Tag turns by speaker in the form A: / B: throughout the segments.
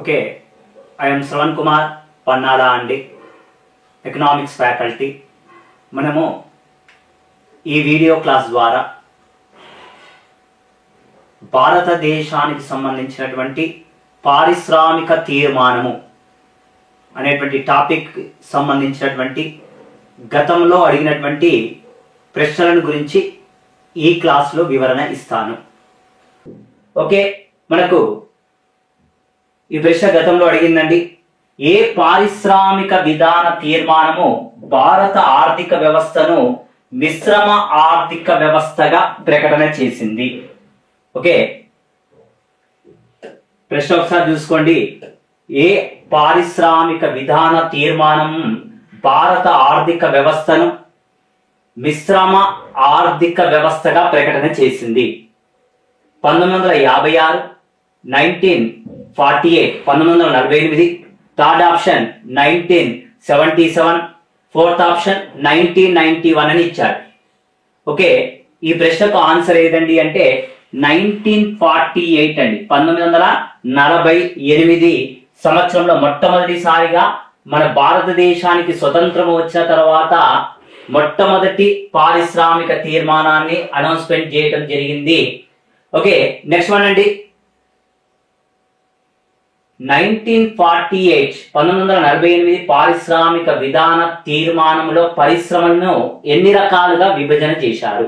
A: Okay, I'm Shravan Kumar పన్నాడా అండి, economics faculty. మనము ఈ వీడియో క్లాస్ ద్వారా భారతదేశానికి సంబంధించినటువంటి పారిశ్రామిక తీర్మానము అనేటువంటి టాపిక్ సంబంధించినటువంటి గతంలో అడిగినటువంటి ప్రశ్నలను గురించి ఈ క్లాస్లో వివరణ ఇస్తాను. ఓకే, మనకు ఈ ప్రశ్న గతంలో అడిగిందండి. ఏ పారిశ్రామిక విధాన తీర్మానము భారత ఆర్థిక వ్యవస్థను మిశ్రమ ఆర్థిక వ్యవస్థగా ప్రకటన చేసింది? ఓకే, ప్రశ్న ఒకసారి చూసుకోండి. ఏ పారిశ్రామిక విధాన తీర్మానం భారత ఆర్థిక వ్యవస్థను మిశ్రమ ఆర్థిక వ్యవస్థగా ప్రకటన చేసింది? 1956, 1948, 1948, థర్డ్ ఆప్షన్ 1977, ఫోర్త్ ఆప్షన్ 1991 అని ఇచ్చాడు. ఓకే, ఈ ప్రశ్నకు ఆన్సర్ ఏదండి అంటే 1948 అండి. 1948 సంవత్సరంలో మొట్టమొదటిసారిగా మన భారతదేశానికి స్వతంత్రం వచ్చిన తర్వాత మొట్టమొదటి పారిశ్రామిక తీర్మానాన్ని అనౌన్స్మెంట్ చేయడం జరిగింది. ఓకే, నెక్స్ట్ వన్ అండి. 1948 పారిశ్రామిక విధాన తీర్మానంలో పరిశ్రమలను ఎన్ని రకాలుగా విభజన చేశారు?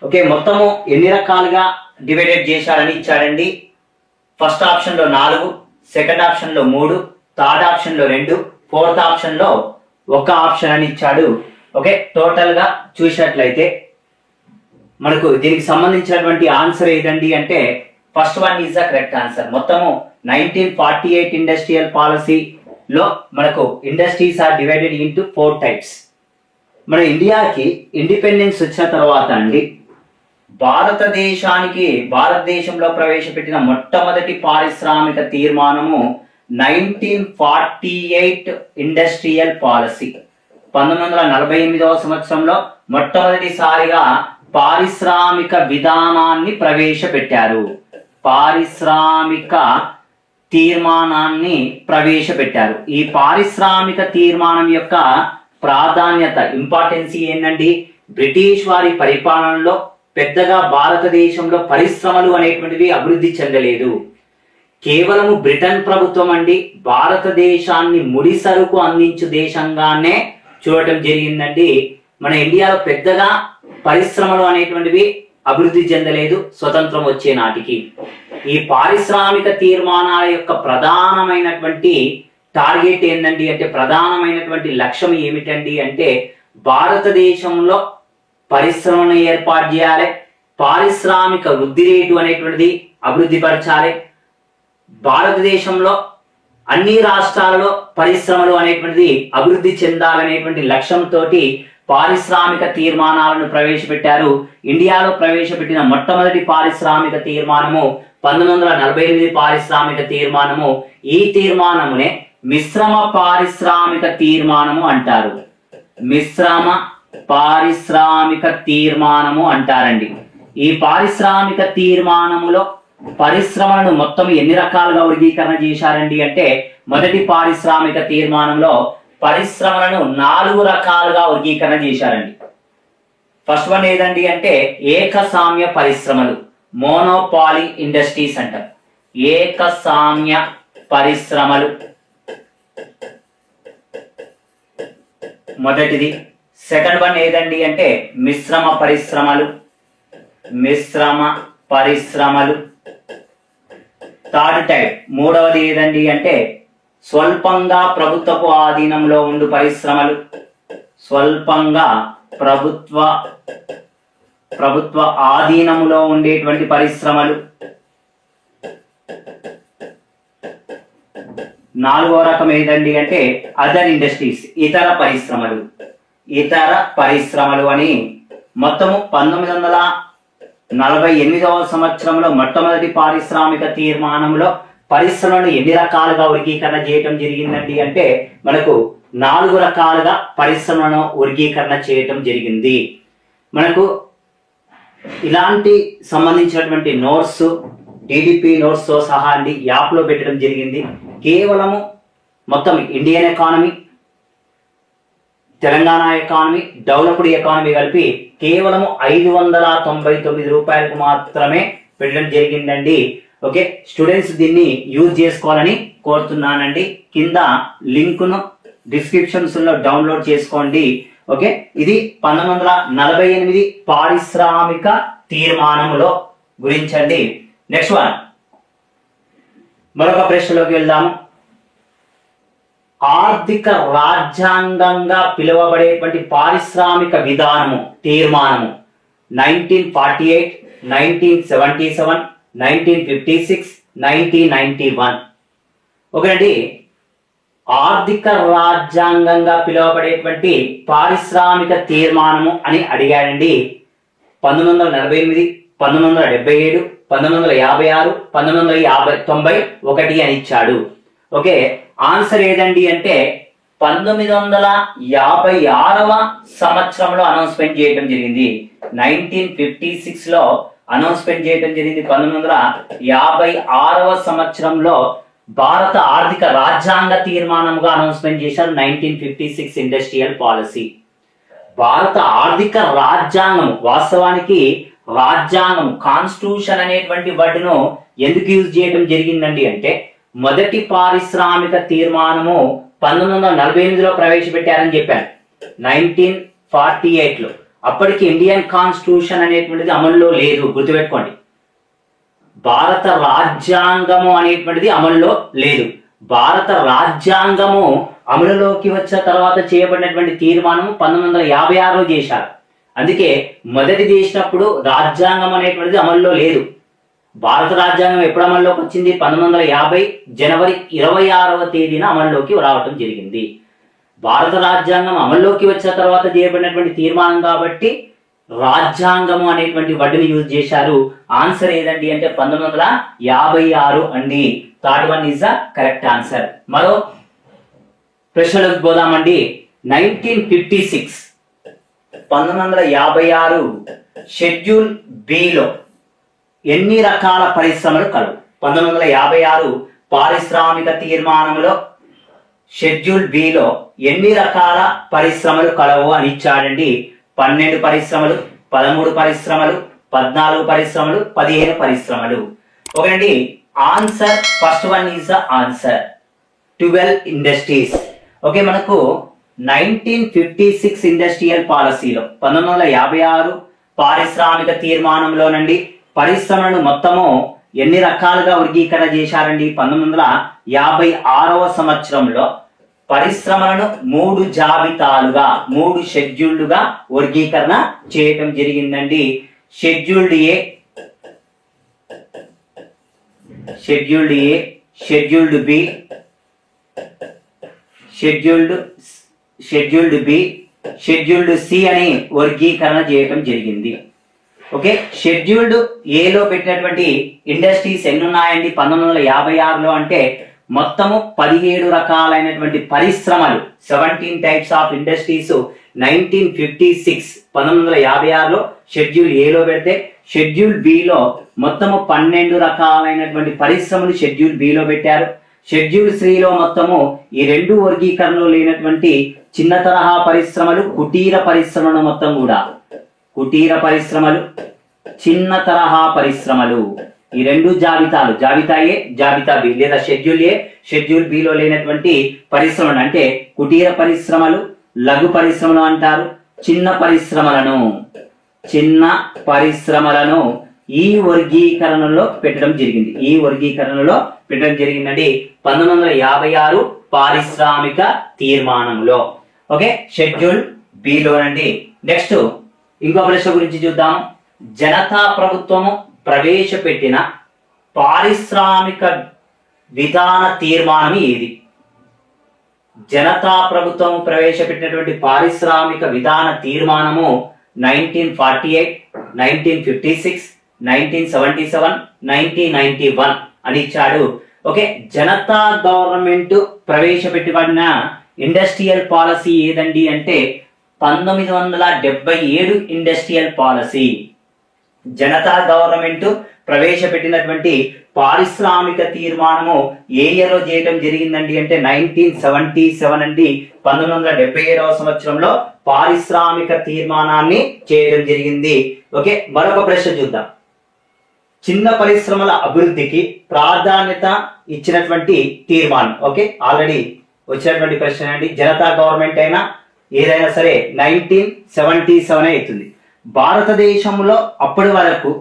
A: ఓకే, మొత్తము ఎన్ని రకాలుగా డివైడెడ్ చేశారని ఇచ్చాడండి. ఫస్ట్ ఆప్షన్ లో 4, సెకండ్ ఆప్షన్ లో 3, థర్డ్ ఆప్షన్ లో 2, ఫోర్త్ ఆప్షన్ లో 1 ఆప్షన్ అని ఇచ్చాడు. ఓకే, టోటల్ గా చూసినట్లయితే మనకు దీనికి సంబంధించినటువంటి ఆన్సర్ ఏదండి అంటే first one is the correct answer. మొత్తము 1948 ఇండస్ట్రియల్ పాలసీలో మనకు industries are divided into 4 types. మన ఇండియాకి ఇండిపెండెన్స్ వచ్చిన తర్వాత అండి భారతదేశంలో ప్రవేశపెట్టిన మొట్టమొదటి పారిశ్రామిక తీర్మానము 1948 ఇండస్ట్రియల్ పాలసీ. 1948వ సంవత్సరంలో మొట్టమొదటిసారిగా పారిశ్రామిక విధానాన్ని ప్రవేశపెట్టారు. పారిశ్రామిక తీర్మానాన్ని ప్రవేశపెట్టారు. ఈ పారిశ్రామిక తీర్మానం యొక్క ప్రాధాన్యత, ఇంపార్టెన్స్ ఏంటండి? బ్రిటిష్ వారి పరిపాలనలో పెద్దగా భారతదేశంలో పరిశ్రమలు అనేటువంటివి అభివృద్ధి చెందలేదు. కేవలము బ్రిటన్ ప్రభుత్వం అండి భారతదేశాన్ని ముడి సరుకు అందించు దేశంగానే చూడటం జరిగిందండి. మన ఇండియాలో పెద్దగా పరిశ్రమలు అనేటువంటివి అభివృద్ధి చెందలేదు స్వతంత్రం వచ్చే నాటికి. ఈ పారిశ్రామిక తీర్మానాల యొక్క ప్రధానమైనటువంటి టార్గెట్ ఏంటండి అంటే ప్రధానమైనటువంటి లక్ష్యం ఏమిటండి అంటే భారతదేశంలో పరిశ్రమను ఏర్పాటు చేయాలి, పారిశ్రామిక వృద్ధి రేటు అనేటువంటిది అభివృద్ధి పరచాలి, భారతదేశంలో అన్ని రాష్ట్రాలలో పరిశ్రమలు అనేటువంటిది అభివృద్ధి చెందాలనేటువంటి లక్ష్యంతో పారిశ్రామిక తీర్మానాలను ప్రవేశపెట్టారు. ఇండియాలో ప్రవేశపెట్టిన మొట్టమొదటి పారిశ్రామిక తీర్మానము 1948 పారిశ్రామిక తీర్మానము. ఈ తీర్మానమునే మిశ్రమ పారిశ్రామిక తీర్మానము అంటారు. మిశ్రమ పారిశ్రామిక తీర్మానము అంటారండి. ఈ పారిశ్రామిక తీర్మానములో పరిశ్రమలను మొత్తం ఎన్ని రకాలుగా వర్గీకరణ చేశారండి అంటే మొదటి పారిశ్రామిక తీర్మానంలో పరిశ్రమలను 4 రకాలుగా వర్గీకరణ చేశారండి. ఫస్ట్ వన్ ఏదండి అంటే ఏకస్వామ్య పరిశ్రమలు, మోనోపాలీ ఇండస్ట్రీస్ అంటారు. ఏకస్వామ్య పరిశ్రమలు మొదటిది. సెకండ్ వన్ ఏదండి అంటే మిశ్రమ పరిశ్రమలు. థర్డ్ టైప్ మూడవది ఏదండి అంటే స్వల్పంగా ప్రభుత్వపు ఆధీనంలో ఉండు పరిశ్రమలు. స్వల్పంగా ప్రభుత్వ ఆధీనంలో ఉండేటువంటి పరిశ్రమలు. నాలుగో రకం ఏదండి అంటే అదర్ ఇండస్ట్రీస్, ఇతర పరిశ్రమలు అని. మొత్తము 1948వ సంవత్సరంలో మొట్టమొదటి పారిశ్రామిక తీర్మానంలో పరిశ్రమలను ఎన్ని రకాలుగా వర్గీకరణ చేయటం జరిగిందండి అంటే మనకు 4 రకాలుగా పరిశ్రమలను వర్గీకరణ చేయటం జరిగింది. మనకు ఇలాంటి సంబంధించినటువంటి నోట్స్ డిడిపి నోట్స్ తో సహా అండి యాప్ లో పెట్టడం జరిగింది. కేవలము మొత్తం Indian economy, Telangana economy, developed economy కలిపి కేవలము 599 రూపాయలకు మాత్రమే పెట్టడం జరిగిందండి. ఓకే, స్టూడెంట్స్ దీన్ని యూజ్ చేసుకోవాలని కోరుతున్నానండి. కింద లింక్ ను డిస్క్రిప్షన్స్ లో డౌన్లోడ్ చేసుకోండి. ఓకే, ఇది 1948 పారిశ్రామిక తీర్మానములో గురించండి. నెక్స్ట్ వన్, మరొక ప్రశ్నలోకి వెళ్దాము. ఆర్థిక రాజ్యాంగంగా పిలువబడేటువంటి పారిశ్రామిక విధానము తీర్మానము 1948, 1977, 1956, 1991. ఓకేనండి, ఆర్థిక రాజ్యాంగంగా పిలువబడేటువంటి పారిశ్రామిక తీర్మానము అని అడిగాడండి. 1948, 1977, 1956, 1991 అని ఇచ్చాడు. ఓకే, ఆన్సర్ ఏదండి అంటే 1956వ సంవత్సరంలో అనౌన్స్మెంట్ చేయడం జరిగింది. 1956 లో అనౌన్స్మెంట్ చేయడం జరిగింది. 1956వ సంవత్సరంలో భారత ఆర్థిక రాజ్యాంగ తీర్మానంగా అనౌన్స్మెంట్ చేశారు. 1956 ఇండస్ట్రియల్ పాలసీ. భారత ఆర్థిక రాజ్యాంగం, వాస్తవానికి రాజ్యాంగం కాన్స్టిట్యూషన్ అనేటువంటి వర్డ్ను ఎందుకు యూజ్ చేయడం జరిగిందండి అంటే మొదటి పారిశ్రామిక తీర్మానము 1948లో ప్రవేశపెట్టారని చెప్పాను. 1948లో అప్పటికి ఇండియన్ కాన్స్టిట్యూషన్ అనేటువంటిది అమల్లో లేదు, గుర్తుపెట్టుకోండి. భారత రాజ్యాంగము అనేటువంటిది అమల్లో లేదు. భారత రాజ్యాంగము అమలులోకి వచ్చిన తర్వాత చేయబడినటువంటి తీర్మానం 1956లో చేశారు. అందుకే మొదటి చేసినప్పుడు రాజ్యాంగం అనేటువంటిది అమల్లో లేదు. భారత రాజ్యాంగం ఎప్పుడు అమల్లోకి వచ్చింది? 1950 జనవరి 26వ తేదీన అమల్లోకి రావటం జరిగింది. భారత రాజ్యాంగం అమల్లోకి వచ్చిన తర్వాత చేయబడినటువంటి తీర్మానం కాబట్టి రాజ్యాంగము అనేటువంటి వర్డ్ని యూజ్ చేశారు. ఆన్సర్ ఏదండి అంటే 1956 అండి. Third one is the correct answer. మరో ప్రశ్నలోకి పోదామండి. 1956 1956 షెడ్యూల్ బిలో ఎన్ని రకాల పరిశ్రమలు కలవు? 1956 పారిశ్రామిక తీర్మానంలో షెడ్యూల్ బిలో ఎన్ని రకాల పరిశ్రమలు కలవు అని ఇచ్చాడండి. 12 పరిశ్రమలు, 13 పరిశ్రమలు, 14 పరిశ్రమలు, 15 పరిశ్రమలు. ఓకేనండి, answer first one is the answer 12 industries. Okay, మనకు 1956 ఇండస్ట్రియల్ పాలసీలో 1956 పారిశ్రామిక తీర్మానంలోనండి పరిశ్రమలను మొత్తము ఎన్ని రకాలుగా వర్గీకరణ చేశారండి? 1956వ సంవత్సరంలో పరిశ్రమలను 3 జాబితాలుగా, 3 షెడ్యూల్డ్గా వర్గీకరణ చేయటం జరిగిందండి. Scheduled A, scheduled A, scheduled B, scheduled B, scheduled C అని వర్గీకరణ చేయటం జరిగింది. ఓకే, షెడ్యూల్డ్ ఏలో పెట్టినటువంటి ఇండస్ట్రీస్ ఎన్ని ఉన్నాయండి 1956లో అంటే మొత్తము 17 రకాలైనటువంటి పరిశ్రమలు, 17 టైప్స్ ఆఫ్ ఇండస్ట్రీస్ 1956లో షెడ్యూల్ ఏలో పెడితే షెడ్యూల్ బిలో మొత్తము 12 రకాలైనటువంటి పరిశ్రమలు షెడ్యూల్ బిలో పెట్టారు. షెడ్యూల్ సిలో మొత్తము ఈ 2 వర్గీకరణలో లేనటువంటి చిన్న తరహా పరిశ్రమలు, కుటీర పరిశ్రమలు మొత్తం కూడా కుటీర పరిశ్రమలు, చిన్న తరహా పరిశ్రమలు ఈ 2 జాబితాలు, జాబితా ఏ, జాబితా బి లేదా షెడ్యూల్ ఏ, షెడ్యూల్ బిలో లేనటువంటి పరిశ్రమలు అంటే కుటీర పరిశ్రమలు, లఘు పరిశ్రమలు అంటారు. చిన్న పరిశ్రమలను ఈ వర్గీకరణలో పెట్టడం జరిగింది. ఈ వర్గీకరణలో పెట్టడం జరిగిందండి 1956 పారిశ్రామిక తీర్మానంలో. ఓకే, షెడ్యూల్ బిలోనండి. నెక్స్ట్ ఇంకో ప్రశ్న గురించి చూద్దాం. జనతా ప్రభుత్వము ప్రవేశపెట్టిన పారిశ్రామిక విధాన తీర్మానం ఏది? జనతా ప్రభుత్వం ప్రవేశపెట్టినటువంటి పారిశ్రామిక విధాన తీర్మానము 1948, 1956, 1977, 1991 అని ఇచ్చాడు. ఓకే, జనతా గవర్నమెంట్ ప్రవేశపెట్టబడిన ఇండస్ట్రియల్ పాలసీ ఏదండి అంటే 1977 ఇండస్ట్రియల్ పాలసీ. జనతా గవర్నమెంట్ ప్రవేశపెట్టినటువంటి పారిశ్రామిక తీర్మానము ఏ ఇయర్ లో చేయడం జరిగిందండి అంటే 1977 అండి. 1977వ సంవత్సరంలో పారిశ్రామిక తీర్మానాన్ని చేయడం జరిగింది. ఓకే, మరొక ప్రశ్న చూద్దాం. చిన్న పరిశ్రమల అభివృద్ధికి ప్రాధాన్యత ఇచ్చినటువంటి తీర్మానం. ఓకే, ఆల్రెడీ వచ్చినటువంటి ప్రశ్న అండి. జనతా గవర్నమెంట్ అయినా ఏదైనా సరే 1977 అవుతుంది. భారతదేశంలో అప్పటి వరకు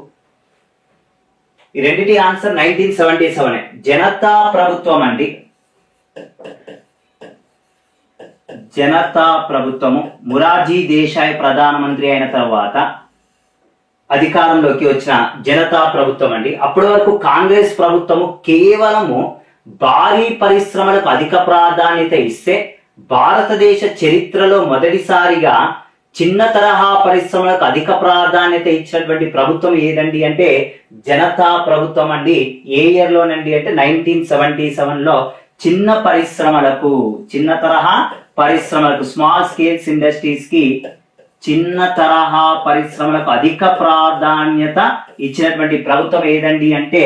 A: ఈ రెండిటి ఆన్సర్ 1977. జనతా ప్రభుత్వం అండి. జనతా ప్రభుత్వము మొరార్జీ దేశాయ్ ప్రధానమంత్రి అయిన తర్వాత అధికారంలోకి వచ్చిన జనతా ప్రభుత్వం అండి. అప్పటి వరకు కాంగ్రెస్ ప్రభుత్వము కేవలము భారీ పరిశ్రమలకు అధిక ప్రాధాన్యత ఇస్తే, భారతదేశ చరిత్రలో మొదటిసారిగా చిన్న తరహా పరిశ్రమలకు అధిక ప్రాధాన్యత ఇచ్చినటువంటి ప్రభుత్వం ఏదండి అంటే జనతా ప్రభుత్వం అండి. ఏ ఇయర్ లోనండి అంటే 1977లో చిన్న పరిశ్రమలకు, చిన్న తరహా పరిశ్రమలకు, స్మాల్ స్కేల్స్ ఇండస్ట్రీస్ కి, చిన్న తరహా పరిశ్రమలకు అధిక ప్రాధాన్యత ఇచ్చినటువంటి ప్రభుత్వం ఏదండి అంటే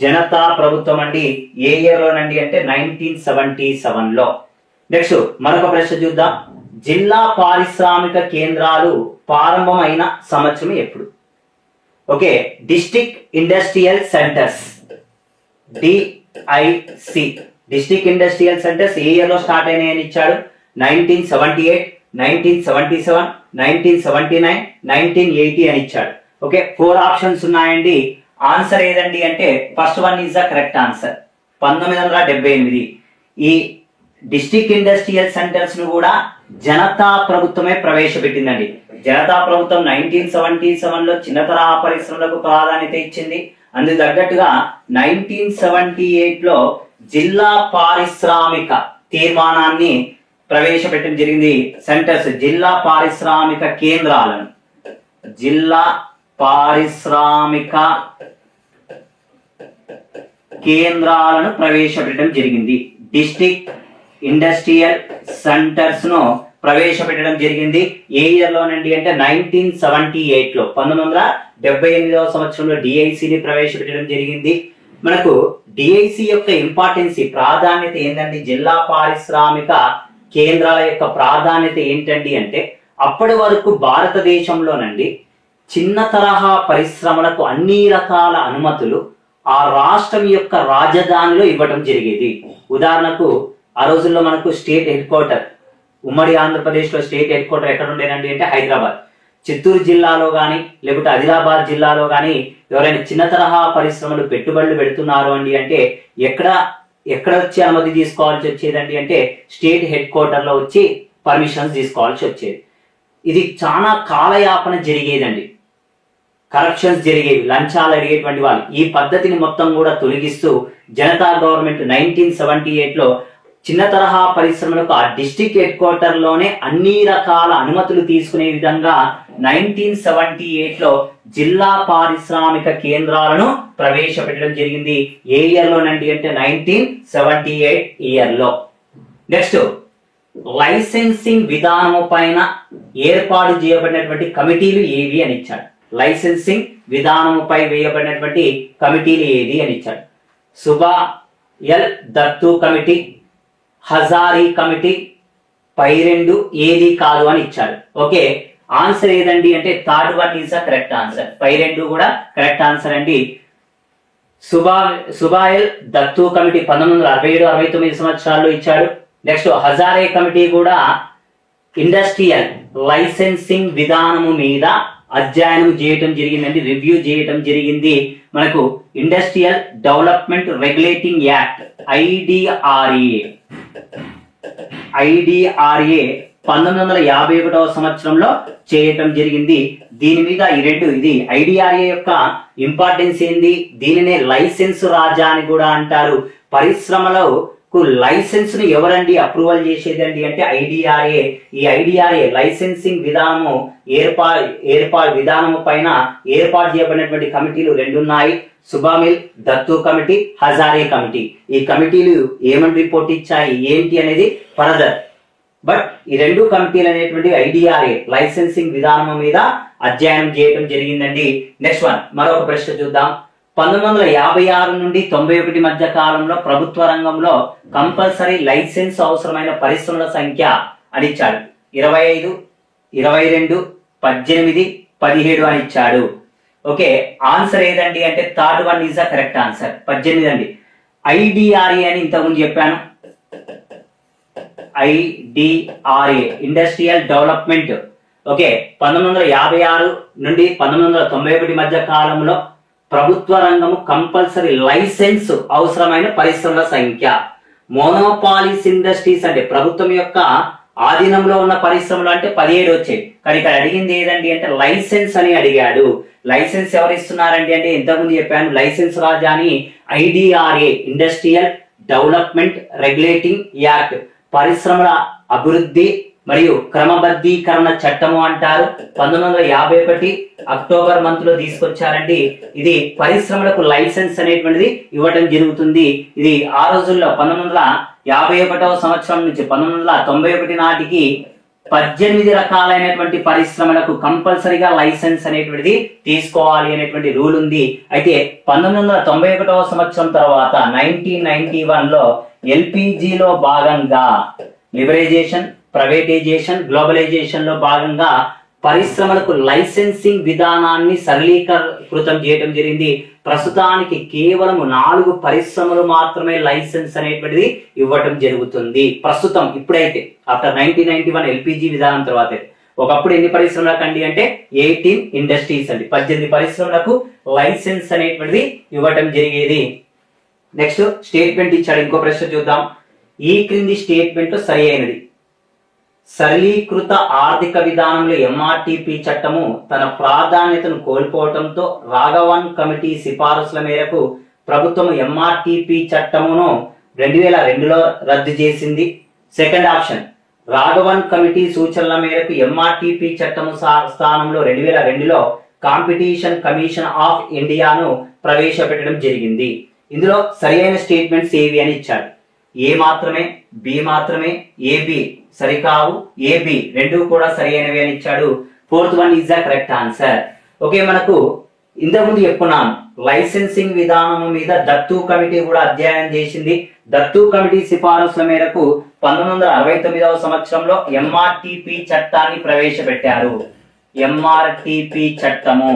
A: జనతా ప్రభుత్వం అండి. ఏ ఇయర్ లోనండి అంటే 1977లో. నెక్స్ట్ మరొక ప్రశ్న చూద్దాం. జిల్లా పారిశ్రామిక కేంద్రాలు ప్రారంభమైన సంవత్సరం ఎప్పుడు? Okay, district industrial centres, DIC, district industrial centres ఏ ఇయర్ లో స్టార్ట్ అయినాయని ఇచ్చాడు. 1978, 1977, 1979, 1980 అని ఇచ్చాడు. ఓకే, 4 ఆప్షన్స్ ఉన్నాయండి. ఆన్సర్ ఏదండి అంటే first one is the correct answer, 1978. ఈ డిస్ట్రిక్ట్ ఇండస్ట్రియల్ సెంటర్స్ ను కూడా జనతా ప్రభుత్వమే ప్రవేశపెట్టిందండి. జనతా ప్రభుత్వం 1977లో చిన్న తరహా పరిశ్రమలకు ప్రాధాన్యత ఇచ్చింది. అందుకు తగ్గట్టుగా 1978లో జిల్లా పారిశ్రామిక తీర్మానాన్ని ప్రవేశపెట్టడం జరిగింది. సెంటర్స్, జిల్లా పారిశ్రామిక కేంద్రాలను, జిల్లా పారిశ్రామిక కేంద్రాలను ప్రవేశపెట్టడం జరిగింది. డిస్ట్రిక్ట్ ఇండస్ట్రియల్ సెంటర్స్ ను ప్రవేశపెట్టడం జరిగింది. ఏ ఇయర్ లోనండి అంటే 1978లో, 1978వ సంవత్సరంలో డిఐసిని ప్రవేశపెట్టడం జరిగింది. మనకు డిఐసి యొక్క ఇంపార్టెన్స్, ప్రాధాన్యత ఏంటండి? జిల్లా పారిశ్రామిక కేంద్రాల యొక్క ప్రాధాన్యత ఏంటండి అంటే అప్పటి వరకు భారతదేశంలోనండి చిన్న తరహా పరిశ్రమలకు అన్ని రకాల అనుమతులు ఆ రాష్ట్రం యొక్క రాజధానిలో ఇవ్వడం జరిగేది. ఉదాహరణకు ఆ రోజుల్లో మనకు స్టేట్ హెడ్ క్వార్టర్, ఉమ్మడి ఆంధ్రప్రదేశ్ లో స్టేట్ హెడ్ క్వార్టర్ ఎక్కడ ఉండేనండి అంటే హైదరాబాద్. చిత్తూరు జిల్లాలో కానీ లేకపోతే ఆదిలాబాద్ జిల్లాలో కానీ ఎవరైనా చిన్న తరహా పరిశ్రమలు పెట్టుబడులు పెడుతున్నారు అండి అంటే ఎక్కడ వచ్చి అనుమతి తీసుకోవాల్సి వచ్చేదండి అంటే స్టేట్ హెడ్ క్వార్టర్ లో వచ్చి పర్మిషన్స్ తీసుకోవాల్సి వచ్చేది. ఇది చాలా కాలయాపన జరిగేదండి, కరప్షన్స్ జరిగేవి, లంచాలు అడిగేటువంటి వాళ్ళు. ఈ పద్ధతిని మొత్తం కూడా తొలగిస్తూ జనతా గవర్నమెంట్ 1978లో చిన్న తరహా పరిశ్రమలకు ఆ డిస్ట్రిక్ట్ హెడ్ క్వార్టర్ లోనే అన్ని రకాల అనుమతులు తీసుకునే విధంగా 1978లో జిల్లా పారిశ్రామిక కేంద్రాలను ప్రవేశపెట్టడం జరిగింది. ఏ ఇయర్ లోనండి అంటే 1978 ఇయర్ లో. నెక్స్ట్, లైసెన్సింగ్ విధానము పైన ఏర్పాటు చేయబడినటువంటి కమిటీలు ఏవి అని ఇచ్చాడు. లైసెన్సింగ్ విధానముపై వేయబడినటువంటి కమిటీలు ఏది అని ఇచ్చాడు. సుబా ఎల్ దత్తు కమిటీ, హజారీ కమిటీ, పై రెండు ఏది కాదు అని ఇచ్చాడు. ఓకే, ఆన్సర్ ఏదండి అంటే third one is the correct answer. పై రెండు కూడా కరెక్ట్ ఆన్సర్ అండి. సుబాయల్ దత్తు కమిటీ 1967-69 సంవత్సరాల్లో ఇచ్చాడు. నెక్స్ట్ హజారే కమిటీ కూడా ఇండస్ట్రియల్ లైసెన్సింగ్ విధానము మీద అధ్యయనం చేయటం జరిగిందండి, రివ్యూ చేయటం జరిగింది. మనకు industrial development regulating act IDRA 1951వ సంవత్సరంలో చేయటం జరిగింది. దీని మీద ఇది ఐడిఆర్ఏ యొక్క ఇంపార్టెన్స్ ఏంది, దీనినే లైసెన్స్ రాజా అని కూడా అంటారు. పరిశ్రమలకు లైసెన్స్ ను ఎవరండి అప్రూవల్ చేసేదండి అంటే ఐడిఆర్ఏ. ఈ ఐడిఆర్ఏ లైసెన్సింగ్ విధానము విధానము పైన ఏర్పాటు చేయబడినటువంటి కమిటీలు రెండు ఉన్నాయి. సుబామిల్ దత్తు కమిటీ, హజారే కమిటీ. ఈ కమిటీలు ఏమని రిపోర్ట్ ఇచ్చాయి ఏంటి అనేది ఫర్దర్. బట్ ఈ రెండు కమిటీలు అనేటువంటి ఐడిఆర్ఏ లైసెన్సింగ్ విధానం మీద అధ్యయనం చేయడం జరిగిందండి. నెక్స్ట్ వన్, మరొక ప్రశ్న చూద్దాం. 1956 నుండి 91 మధ్య కాలంలో ప్రభుత్వ రంగంలో కంపల్సరీ లైసెన్స్ అవసరమైన పరిశ్రమల సంఖ్య అని ఇచ్చాడు. 25, 22, 18, 17 అని ఇచ్చాడు. ఓకే, ఆన్సర్ ఏదండి అంటే third one is the correct answer. 18 అండి. IDRA అని ఇంతకుముందు చెప్పాను. IDRA industrial development. ఓకే, 1956 నుండి 1991 మధ్య కాలంలో ప్రభుత్వ రంగము కంపల్సరీ లైసెన్స్ అవసరమైన పరిశ్రమల సంఖ్య. మోనోపాలిస్ ఇండస్ట్రీస్ అంటే ప్రభుత్వం యొక్క ఆధీనంలో ఉన్న పరిశ్రమలు అంటే 17 వచ్చాయి. కానీ ఇక్కడ అడిగింది ఏదండి అంటే లైసెన్స్ అని అడిగాడు. లైసెన్స్ ఎవరు ఇస్తున్నారండి అంటే ఇంతకుముందు చెప్పాను లైసెన్స్ రాజా అని IDRA industrial development regulating act పరిశ్రమల అభివృద్ధి మరియు క్రమబద్ధీకరణ చట్టము అంటారు. 1951 అక్టోబర్ మంత్ లో తీసుకొచ్చారండి. ఇది పరిశ్రమలకు లైసెన్స్ అనేటువంటిది ఇవ్వటం జరుగుతుంది. ఇది ఆ రోజుల్లో 1951వ సంవత్సరం నుంచి 1991 నాటికి 18 రకాలైనటువంటి పరిశ్రమలకు కంపల్సరీగా లైసెన్స్ అనేటువంటిది తీసుకోవాలి అనేటువంటి రూల్ ఉంది. అయితే 1991వ సంవత్సరం తర్వాత 1991 లో LPGలో భాగంగా లిబరైజేషన్, ప్రైవేటైజేషన్, గ్లోబలైజేషన్ లో భాగంగా పరిశ్రమలకు లైసెన్సింగ్ విధానాన్ని సరళీకృతం చేయడం జరిగింది. ప్రస్తుతానికి కేవలం 4 పరిశ్రమలు మాత్రమే లైసెన్స్ అనేటువంటిది ఇవ్వటం జరుగుతుంది. ప్రస్తుతం ఇప్పుడైతే ఆఫ్టర్ 1991 LPG విధానం తర్వాత ఒకప్పుడు ఎన్ని పరిశ్రమలకు అండి అంటే 18 ఇండస్ట్రీస్ అండి. 18 పరిశ్రమలకు లైసెన్స్ అనేటువంటిది ఇవ్వటం జరిగేది. నెక్స్ట్ స్టేట్మెంట్ ఇచ్చాడు. ఇంకో ప్రశ్న చూద్దాం. ఈ క్రింది స్టేట్మెంట్ సరి అయినది. సరళీకృత ఆర్థిక విధానంలో MRTP చట్టము తన ప్రాధాన్యతను కోల్పోవడంతో రాఘవన్ కమిటీ సిఫారసుల మేరకు ప్రభుత్వం MRTP చట్టమును 2002లో రద్దు చేసింది. సెకండ్ ఆప్షన్, రాఘవన్ కమిటీ సూచనల మేరకు MRTP చట్టము స్థానంలో 2002లో కాంపిటీషన్ కమిషన్ ఆఫ్ ఇండియాను ప్రవేశపెట్టడం జరిగింది. ఇందులో సరైన స్టేట్మెంట్స్ ఏవి అని ఇచ్చాడు. ఏ మాత్రమే, బి మాత్రమే, ఏబి సరికావు, ఏబి రెండు కూడా సరి అయినవి అని ఇచ్చాడు. Fourth one is the correct answer. Okay, మనకు ఇంతకుముందు చెప్పుకున్నాను లైసెన్సింగ్ విధానం మీద దత్తు కమిటీ కూడా అధ్యయనం చేసింది. దత్తు కమిటీ సిఫారసుల మేరకు 1969వ సంవత్సరంలో MRTP చట్టాన్ని ప్రవేశపెట్టారు. MRTP చట్టము.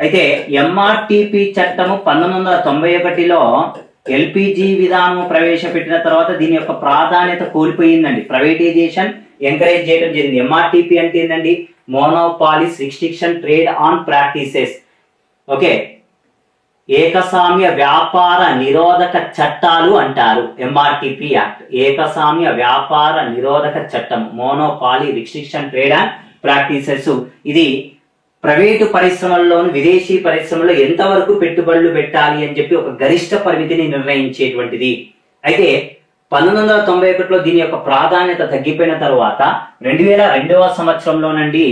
A: అయితే MRTP చట్టము 1991లో LPG విధానం ప్రవేశపెట్టిన తర్వాత దీని యొక్క ప్రాధాన్యత కోల్పోయిందండి. ప్రైవేటైజేషన్ ఎంకరేజ్ చేయడం జరిగింది. MRTP అంటే ఏంటండి? Monopolies restriction trade on practices. Okay, ఏకస్వామ్య వ్యాపార నిరోధక చట్టాలు అంటారు MRTP యాక్ట్. ఏకస్వామ్య వ్యాపార నిరోధక చట్టం, monopoly restriction trade on practices. ఇది ప్రైవేటు పరిశ్రమల్లోను విదేశీ పరిశ్రమల్లో ఎంతవరకు పెట్టుబడులు పెట్టాలి అని చెప్పి ఒక గరిష్ట పరిమితిని నిర్ణయించేటువంటిది. అయితే 1991లో దీని యొక్క ప్రాధాన్యత తగ్గిపోయిన తర్వాత 2002వ సంవత్సరంలోనండి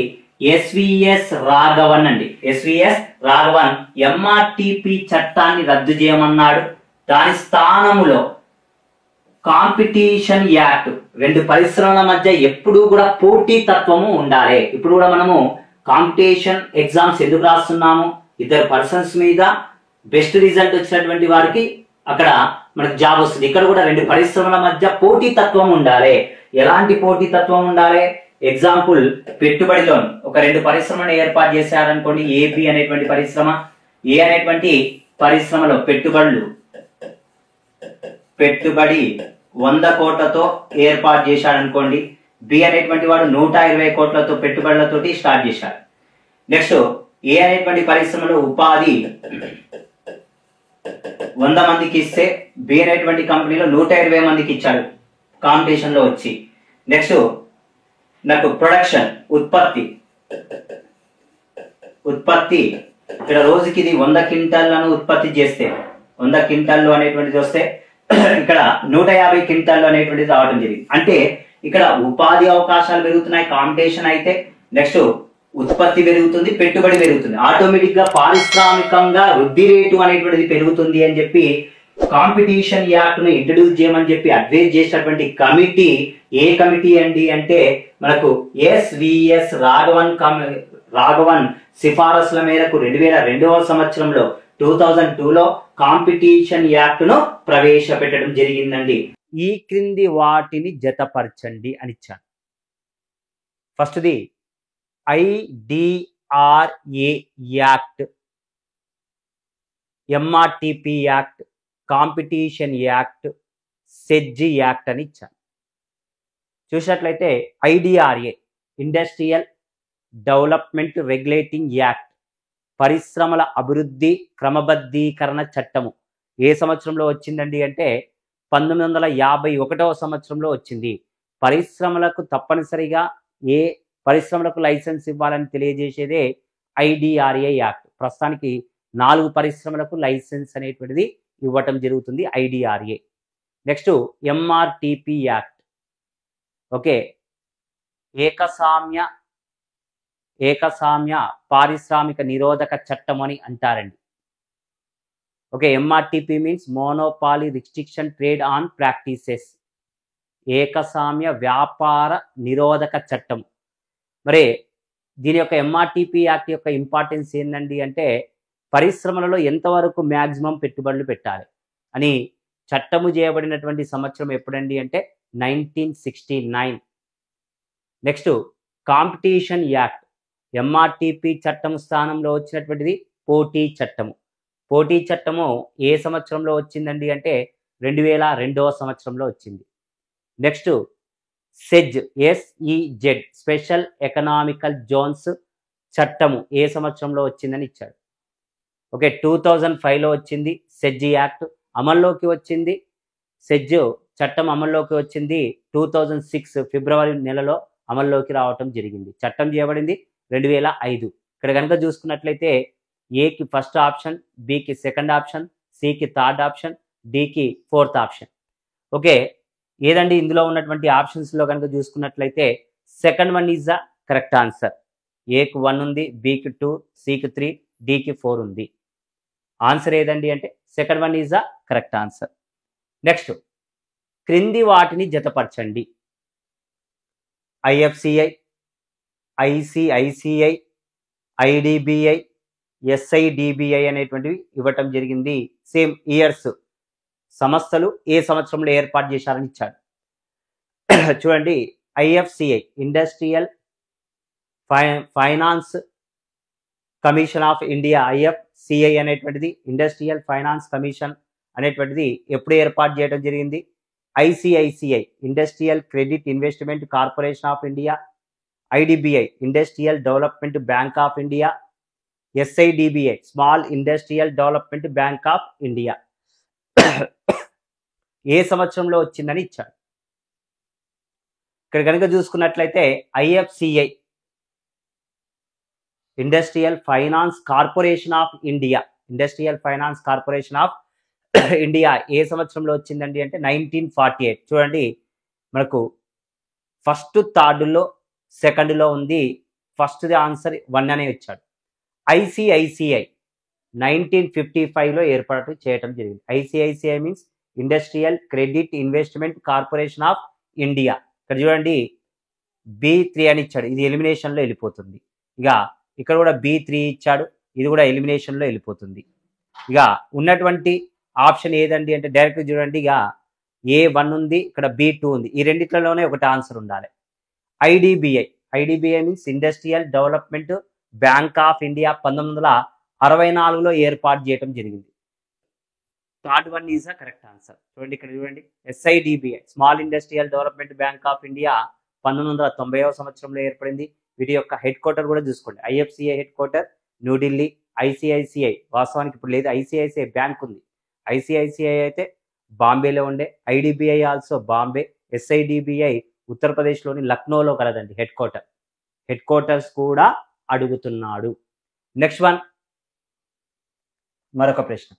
A: SVS రాఘవన్ అండి, SVS రాఘవన్ MRTP చట్టాన్ని రద్దు చేయమన్నాడు. దాని స్థానంలో కాంపిటీషన్ యాక్ట్, 2 పరిశ్రమల మధ్య ఎప్పుడూ కూడా పోటీ తత్వము ఉండాలి. ఇప్పుడు కూడా మనము కాంపిటీషన్ ఎగ్జామ్స్ ఎందుకు రాస్తున్నాము? 2 పర్సన్స్ మీద బెస్ట్ రిజల్ట్ వచ్చినటువంటి వారికి అక్కడ మనకు జాబ్ వస్తుంది. ఇక్కడ కూడా 2 పరిశ్రమల మధ్య పోటీ తత్వం ఉండాలి. ఎలాంటి పోటీ తత్వం ఉండాలి? ఎగ్జాంపుల్, పెట్టుబడిలోను ఒక 2 పరిశ్రమను ఏర్పాటు చేశారనుకోండి. ఏబి అనేటువంటి పరిశ్రమ, ఏ అనేటువంటి పరిశ్రమలో పెట్టుబడి 100 కోట్లతో ఏర్పాటు చేశాడనుకోండి. బి అనేటువంటి వాడు 120 కోట్లతో పెట్టుబడులతోటి స్టార్ట్ చేశాడు. నెక్స్ట్ ఏ అనేటువంటి పరిశ్రమలో ఉపాధి 100 మందికి ఇస్తే బి అనేటువంటి కంపెనీలో 120 మందికి ఇచ్చాడు కాంపిటీషన్ లో వచ్చి. నెక్స్ట్ నాకు ప్రొడక్షన్, ఉత్పత్తి ఇక్కడ రోజుకి ఇది 100 క్వింటాళ్లను ఉత్పత్తి చేస్తే 100 క్వింటాళ్ళు అనేటువంటిది వస్తే ఇక్కడ 150 క్వింటాళ్ళు అనేటువంటిది రావడం జరిగింది. అంటే ఇక్కడ ఉపాధి అవకాశాలు పెరుగుతున్నాయి కాంపిటీషన్ అయితే. నెక్స్ట్ ఉత్పత్తి పెరుగుతుంది, పెట్టుబడి పెరుగుతుంది. ఆటోమేటిక్ గా పారిశ్రామికంగా వృద్ధి రేటు అనేటువంటిది పెరుగుతుంది అని చెప్పి కాంపిటీషన్ యాక్ట్ ను ఇంట్రడ్యూస్ చేయమని చెప్పి అడ్వైజ్ చేసినటువంటి కమిటీ ఏ కమిటీ అండి అంటే మనకు SVS రాఘవన్ సిఫారసుల మేరకు 2002వ సంవత్సరంలో 2002లో కాంపిటీషన్ యాక్ట్ ను ప్రవేశపెట్టడం జరిగిందండి. ఈ క్రింది వాటిని జతపరచండి అని ఇచ్చాను. ఫస్ట్ది IDRA act, MRTP act, competition act, సెడ్జి యాక్ట్ అని ఇచ్చాను. చూసినట్లయితే IDRA industrial development regulating act, పరిశ్రమల అభివృద్ధి క్రమబద్ధీకరణ చట్టము ఏ సంవత్సరంలో వచ్చిందండి అంటే 1951వ సంవత్సరంలో వచ్చింది. పరిశ్రమలకు తప్పనిసరిగా ఏ పరిశ్రమలకు లైసెన్స్ ఇవ్వాలని తెలియజేసేదే IDRA యాక్ట్. ప్రస్తుతానికి 4 పరిశ్రమలకు లైసెన్స్ అనేటువంటిది ఇవ్వటం జరుగుతుంది IDRA. Next MRTP act. Okay, ఏకస్వామ్య పారిశ్రామిక నిరోధక చట్టం అని అంటారండి. Okay, MRTP means monopoly restriction trade on practices, ఏకస్వామ్య వ్యాపార నిరోధక చట్టం. మరి దీని యొక్క MRTP యాక్ట్ యొక్క ఇంపార్టెన్స్ ఏంటండి అంటే పరిశ్రమలలో ఎంతవరకు మ్యాక్సిమం పెట్టుబడులు పెట్టాలి అని చట్టము చేయబడినటువంటి సంవత్సరం ఎప్పుడండి అంటే 1969. నెక్స్ట్ కాంపిటీషన్ యాక్ట్, MRTP చట్టం స్థానంలో వచ్చినటువంటిది పోటీ చట్టము. పోటీ చట్టము ఏ సంవత్సరంలో వచ్చిందండి అంటే 2002వ సంవత్సరంలో వచ్చింది. Next SEZ, SEZ special economical Jones చట్టము ఏ సంవత్సరంలో వచ్చిందని ఇచ్చాడు. ఓకే, 2005లో వచ్చింది సెజ్ యాక్ట్. అమల్లోకి వచ్చింది సెజ్ చట్టం అమల్లోకి వచ్చింది 2006 ఫిబ్రవరి నెలలో అమల్లోకి రావటం జరిగింది. చట్టం చేయబడింది 2005. ఇక్కడ కనుక చూసుకున్నట్లయితే ఏకి ఫస్ట్ ఆప్షన్, బికి సెకండ్ ఆప్షన్, సికి థర్డ్ ఆప్షన్, డికి ఫోర్త్ ఆప్షన్. ఓకే, ఏదండి ఇందులో ఉన్నటువంటి ఆప్షన్స్లో కనుక చూసుకున్నట్లయితే second one is the correct answer. ఏకి 1 ఉంది, బికి 2, సికి 3, డికి 4 ఉంది. ఆన్సర్ ఏదండి అంటే second one is the correct answer. Next క్రింది వాటిని జతపరచండి. IFCI, ICICI, IDBI, SIDBI అనేటువంటివి ఇవ్వటం జరిగింది. సేమ్ ఇయర్స్, సంస్థలు ఏ సంవత్సరంలో ఏర్పాటు చేశారని ఇచ్చాడు. చూడండి, IFCI industrial finance commission of India, IFCI అనేటువంటిది ఇండస్ట్రియల్ ఫైనాన్స్ కమిషన్ అనేటువంటిది ఎప్పుడు ఏర్పాటు చేయడం జరిగింది. ICICI industrial credit investment corporation of India, IDBI industrial development bank of India, SIDBI small industrial development bank of India ఏ సంవత్సరంలో వచ్చిందని ఇచ్చాడు. ఇక్కడ కనుక చూసుకున్నట్లయితే IFCI industrial finance corporation of India, industrial finance corporation of India ఏ సంవత్సరంలో వచ్చిందండి అంటే 1948. చూడండి, మనకు ఫస్ట్ థర్డ్లో సెకండ్లో ఉంది. ఫస్ట్ది ఆన్సర్ 1 అనే ఇచ్చాడు. ICICI 1955లో ఏర్పాటు చేయటం జరిగింది. ICICI means industrial credit investment corporation of India. ఇక్కడ చూడండి B3 అని ఇచ్చాడు, ఇది ఎలిమినేషన్లో వెళ్ళిపోతుంది. ఇక ఇక్కడ కూడా B3 ఇచ్చాడు, ఇది కూడా ఎలిమినేషన్లో వెళ్ళిపోతుంది. ఇక ఉన్నటువంటి ఆప్షన్ ఏదండి అంటే డైరెక్ట్ చూడండి, ఇక A1 ఉంది, ఇక్కడ B2 ఉంది. ఈ రెండిట్లలోనే ఒకటి ఆన్సర్ ఉండాలి. IDBI means industrial development bank of India 1964లో ఏర్పాటు చేయడం జరిగింది. Third one is the correct answer. చూడండి, ఇక్కడ చూడండి, SIDBI small industrial development bank of India 1990వ సంవత్సరంలో ఏర్పడింది. వీటి యొక్క హెడ్ క్వార్టర్ కూడా చూసుకోండి. IFCI head quarter New Delhi. ICICI వాస్తవానికి ఇప్పుడు లేదు, ICICI బ్యాంక్ ఉంది. ICICI అయితే బాంబేలో ఉండే, IDBI ఆల్సో బాంబే, SIDBI ఉత్తరప్రదేశ్లోని లక్నోలో కలదండి హెడ్ క్వార్టర్. హెడ్ క్వార్టర్స్ కూడా అడుగుతున్నాడు. నెక్స్ట్ వన్, మరొక ప్రశ్న.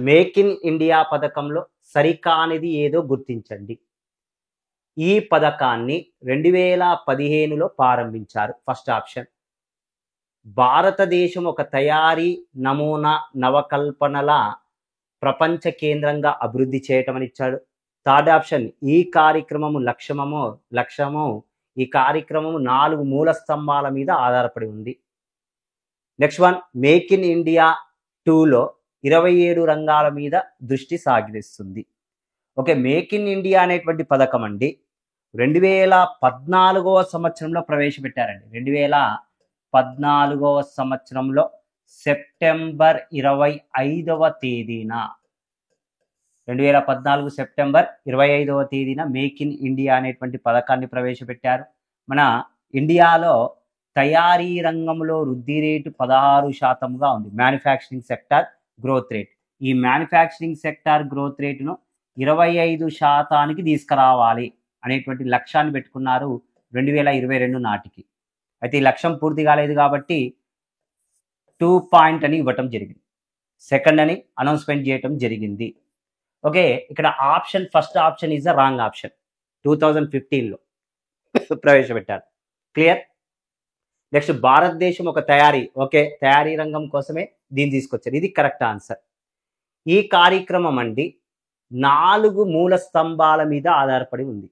A: మేక్ ఇన్ ఇండియా పథకంలో సరికానిది ఏదో గుర్తించండి. ఈ పథకాన్ని 2015లో ప్రారంభించారు. ఫస్ట్ ఆప్షన్, భారతదేశం ఒక తయారీ నమూనా నవకల్పనల ప్రపంచ కేంద్రంగా అభివృద్ధి చేయటం అని ఇచ్చాడు. థర్డ్ ఆప్షన్, ఈ కార్యక్రమము లక్ష్యము ఈ కార్యక్రమము 4 మూల స్తంభాల మీద ఆధారపడి ఉంది. Next one, make in India 2లో 27 రంగాల మీద దృష్టి సాగిస్తుంది. ఓకే, మేక్ ఇన్ ఇండియా అనేటువంటి పథకం అండి 2014వ సంవత్సరంలో ప్రవేశపెట్టారండి. 2014వ సంవత్సరంలో సెప్టెంబర్ 25వ తేదీన 2014 సెప్టెంబర్ 25వ తేదీన మేక్ ఇన్ ఇండియా అనేటువంటి పథకాన్ని ప్రవేశపెట్టారు. మన ఇండియాలో తయారీ రంగంలో వృద్ధి రేటు 16%గా ఉంది. Manufacturing sector growth rate. ఈ మ్యానుఫ్యాక్చరింగ్ సెక్టార్ గ్రోత్ రేటును 25% తీసుకురావాలి అనేటువంటి లక్ష్యాన్ని పెట్టుకున్నారు 2022 నాటికి. అయితే ఈ లక్ష్యం పూర్తి కాలేదు కాబట్టి 2 పాయింట్ అని ఇవ్వటం జరిగింది, సెకండ్ అని అనౌన్స్మెంట్ చేయటం జరిగింది. ఓకే, ఇక్కడ option first option is the wrong option. 2015లో ప్రవేశపెట్టారు. క్లియర్. నెక్స్ట్, భారతదేశం ఒక తయారీ రంగం కోసమే దీన్ని తీసుకొచ్చారు. ఇది కరెక్ట్ ఆన్సర్. ఈ కార్యక్రమం అండి 4 మూల స్తంభాల మీద ఆధారపడి ఉంది.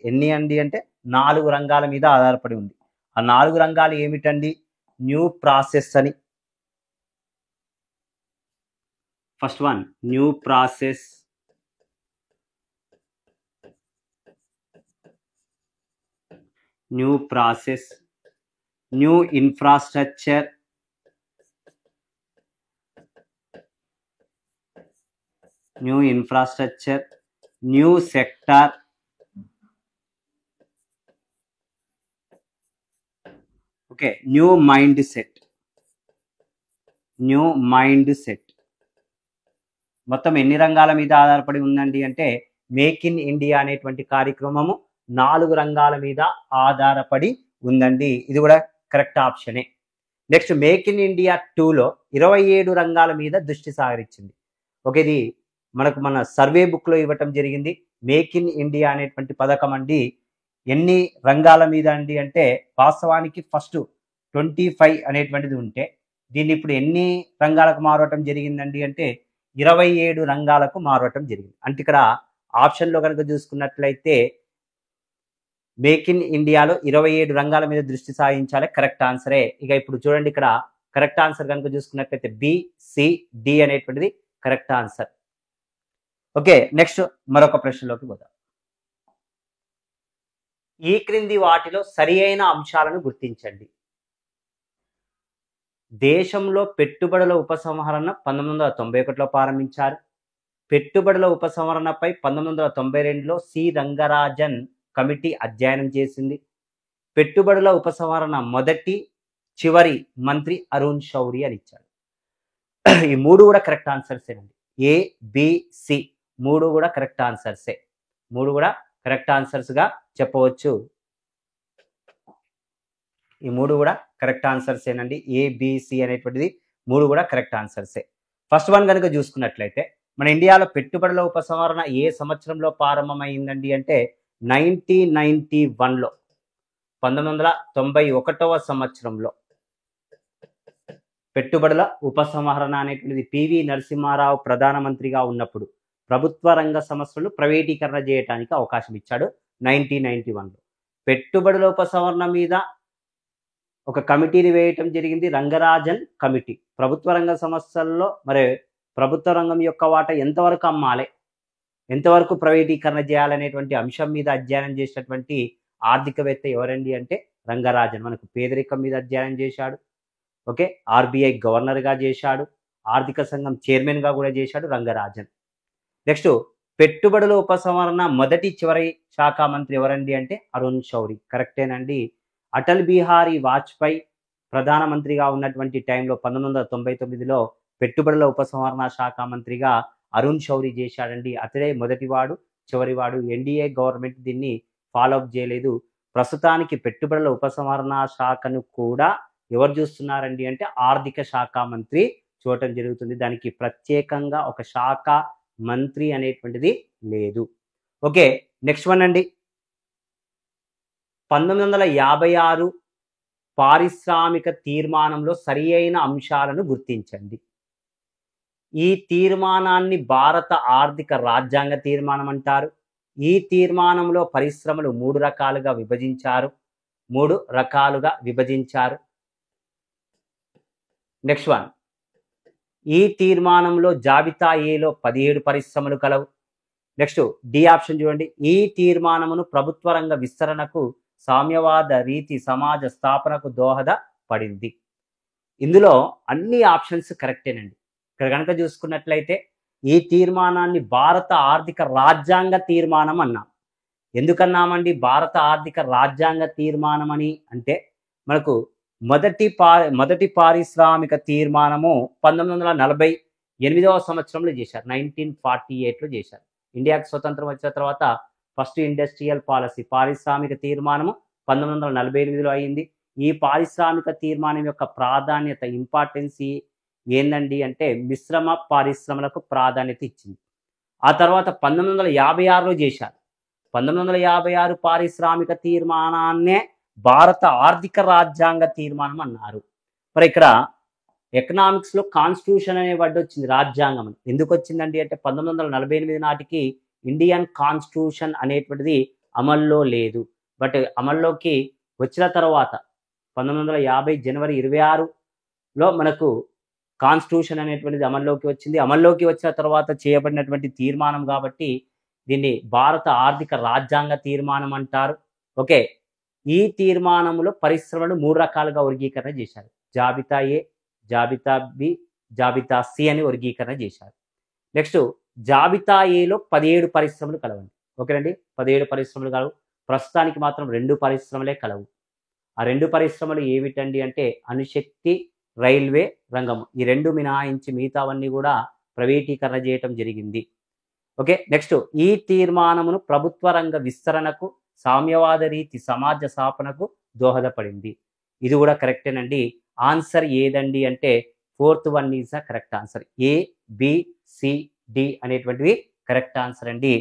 A: ఎన్ని అండి అంటే 4 రంగాల మీద ఆధారపడి ఉంది. ఆ 4 రంగాలు ఏమిటండి? న్యూ ప్రాసెస్ అని, first one new process, new infrastructure, new sector, okay, new mind set. మొత్తం ఎన్ని రంగాల మీద ఆధారపడి ఉందండి అంటే మేక్ ఇన్ ఇండియా అనేటువంటి కార్యక్రమము 4 రంగాల మీద ఆధారపడి ఉందండి. ఇది కూడా కరెక్ట్ ఆప్షనే. నెక్స్ట్, మేక్ ఇన్ ఇండియా 2లో 27 రంగాల మీద దృష్టి సారించింది. ఓకే, ఇది మన సర్వే బుక్లో ఇవ్వటం జరిగింది. మేక్ ఇన్ ఇండియా అనేటువంటి పథకం అండి ఎన్ని రంగాల మీద అండి అంటే వాస్తవానికి ఫస్ట్ 25 అనేటువంటిది ఉంటే దీన్ని ఇప్పుడు ఎన్ని రంగాలకు మారవటం జరిగిందండి అంటే 27 రంగాలకు మారవటం జరిగింది. అంటే ఇక్కడ ఆప్షన్లో కనుక చూసుకున్నట్లయితే మేక్ ఇన్ ఇండియాలో 27 రంగాల మీద దృష్టి సారించాలి, కరెక్ట్ ఆన్సరే. ఇక ఇప్పుడు చూడండి, ఇక్కడ కరెక్ట్ ఆన్సర్ కనుక చూసుకున్నట్లయితే BCD అనేటువంటిది కరెక్ట్ ఆన్సర్. ఓకే, నెక్స్ట్ మరొక ప్రశ్నలోకి పోదాం. ఈ క్రింది వాటిలో సరి అయిన అంశాలను గుర్తించండి. దేశంలో పెట్టుబడుల ఉపసంహరణ 1991లో ప్రారంభించారు. పెట్టుబడుల ఉపసంహరణపై 1992లో సి రంగరాజన్ కమిటీ అధ్యయనం చేసింది. పెట్టుబడుల ఉపసంహరణ మొదటి చివరి మంత్రి అరుణ్ శౌరి అని ఇచ్చాడు. ఈ 3 కూడా కరెక్ట్ ఆన్సర్సే అండి. ABC 3 కూడా కరెక్ట్ ఆన్సర్సే. 3 కూడా కరెక్ట్ ఆన్సర్స్గా చెప్పవచ్చు. ఈ 3 కూడా కరెక్ట్ ఆన్సర్సేనండి. ABC అనేటువంటిది 3 కూడా కరెక్ట్ ఆన్సర్సే. ఫస్ట్ వన్ కనుక చూసుకున్నట్లయితే మన ఇండియాలో పెట్టుబడుల ఉపసంహరణ ఏ సంవత్సరంలో ప్రారంభమైందండి అంటే 1991లో 1991వ సంవత్సరంలో పెట్టుబడుల ఉపసంహరణ అనేటువంటిది పివి నరసింహారావు ప్రధానమంత్రిగా ఉన్నప్పుడు ప్రభుత్వ రంగ సంస్థలు ప్రైవేటీకరణ చేయడానికి అవకాశం ఇచ్చాడు 1991లో. పెట్టుబడుల ఉపసంహరణ మీద ఒక కమిటీని వేయటం జరిగింది, రంగరాజన్ కమిటీ. ప్రభుత్వ రంగ సంస్థల్లో మరి ప్రభుత్వ రంగం యొక్క వాటా ఎంతవరకు అమ్మాలి, ఎంతవరకు ప్రైవేటీకరణ చేయాలనేటువంటి అంశం మీద అధ్యయనం చేసినటువంటి ఆర్థికవేత్త ఎవరండి అంటే రంగరాజన్. మనకు పేదరికం మీద అధ్యయనం చేశాడు. ఓకే, ఆర్బీఐ గవర్నర్గా చేశాడు, ఆర్థిక సంఘం చైర్మన్గా కూడా చేశాడు రంగరాజన్. నెక్స్ట్, పెట్టుబడుల ఉపసంహరణ మొదటి చివరి శాఖ మంత్రి ఎవరండి అంటే అరుణ్ శౌరి. కరెక్టేనండి. అటల్ బిహారీ వాజ్పేయి ప్రధానమంత్రిగా ఉన్నటువంటి టైంలో 1999లో పెట్టుబడుల ఉపసంహరణ శాఖ మంత్రిగా అరుణ్ శౌరి చేశాడండి. అతడే మొదటివాడు, చివరివాడు. ఎన్డీఏ గవర్నమెంట్ దీన్ని ఫాలో అప్ చేయలేదు. ప్రస్తుతానికి పెట్టుబడుల ఉపసంహరణ శాఖను కూడా ఎవరు చూస్తున్నారండి అంటే ఆర్థిక శాఖ మంత్రి చూడటం జరుగుతుంది. దానికి ప్రత్యేకంగా ఒక శాఖ మంత్రి అనేటువంటిది లేదు. ఓకే, నెక్స్ట్ వన్ అండి. 1956 పారిశ్రామిక తీర్మానంలో సరి అయిన అంశాలను గుర్తించండి. ఈ తీర్మానాన్ని భారత ఆర్థిక రాజ్యాంగ తీర్మానం అంటారు. ఈ తీర్మానంలో పరిశ్రమలు 3 రకాలుగా విభజించారు. నెక్స్ట్ వన్, ఈ తీర్మానంలో జాబితా ఏలో 17 పరిశ్రమలు కలవు. నెక్స్ట్ డి ఆప్షన్ చూడండి. ఈ తీర్మానమును ప్రభుత్వ రంగ విస్తరణకు సామ్యవాద రీతి సమాజ స్థాపనకు దోహద పడింది. ఇందులో అన్ని ఆప్షన్స్ కరెక్టేనండి. ఇక్కడ కనుక చూసుకున్నట్లయితే ఈ తీర్మానాన్ని భారత ఆర్థిక రాజ్యాంగ తీర్మానం అన్నాం. ఎందుకన్నామండి భారత ఆర్థిక రాజ్యాంగ తీర్మానం అని అంటే మనకు మొదటి పారిశ్రామిక తీర్మానము 1948వ సంవత్సరంలో చేశారు. 1948లో చేశారు. ఇండియాకి స్వతంత్రం వచ్చిన తర్వాత ఫస్ట్ ఇండస్ట్రియల్ పాలసీ పారిశ్రామిక తీర్మానము 1948లో అయింది. ఈ పారిశ్రామిక తీర్మానం యొక్క ప్రాధాన్యత ఇంపార్టెన్స్ ఏందండి అంటే మిశ్రమ పారిశ్రమలకు ప్రాధాన్యత ఇచ్చింది. ఆ తర్వాత 1956లో చేశారు. 1956 పారిశ్రామిక తీర్మానాన్నే భారత ఆర్థిక రాజ్యాంగ తీర్మానం అన్నారు. మరి ఇక్కడ ఎకనామిక్స్లో కాన్స్టిట్యూషన్ అనే వర్డ్ వచ్చింది, రాజ్యాంగం అని. ఎందుకు వచ్చిందండి అంటే 1948 నాటికి ఇండియన్ కాన్స్టిట్యూషన్ అనేటువంటిది అమల్లో లేదు. బట్ అమల్లోకి వచ్చిన తర్వాత 1950 జనవరి 26లో మనకు కాన్స్టిట్యూషన్ అనేటువంటిది అమల్లోకి వచ్చింది. అమల్లోకి వచ్చిన తర్వాత చేయబడినటువంటి తీర్మానం కాబట్టి దీన్ని భారత ఆర్థిక రాజ్యాంగ తీర్మానం అంటారు. ఓకే, ఈ తీర్మానంలో పరిశ్రమలు 3 రకాలుగా వర్గీకరణ చేశారు. జాబితా ఏ, జాబితా బి, జాబితా సి అని వర్గీకరణ చేశారు. నెక్స్ట్ జాబితా ఏలో 17 పరిశ్రమలు కలవండి. ఓకేనండి, 17 పరిశ్రమలు కలవు. ప్రస్తుతానికి మాత్రం 2 పరిశ్రమలే కలవు. ఆ 2 పరిశ్రమలు ఏమిటండి అంటే అణుశక్తి, రైల్వే రంగం. ఈ 2 మినహాయించి మిగతావన్నీ కూడా ప్రైవేటీకరణ చేయటం జరిగింది. ఓకే, నెక్స్ట్ ఈ తీర్మానమును ప్రభుత్వ రంగ విస్తరణకు సామ్యవాద రీతి సమాజ స్థాపనకు దోహదపడింది. ఇది కూడా కరెక్టేనండి. ఆన్సర్ ఏదండి అంటే 4th one is the correct answer. A, B, C, D అనేటువంటివి కరెక్ట్ ఆన్సర్ అండి.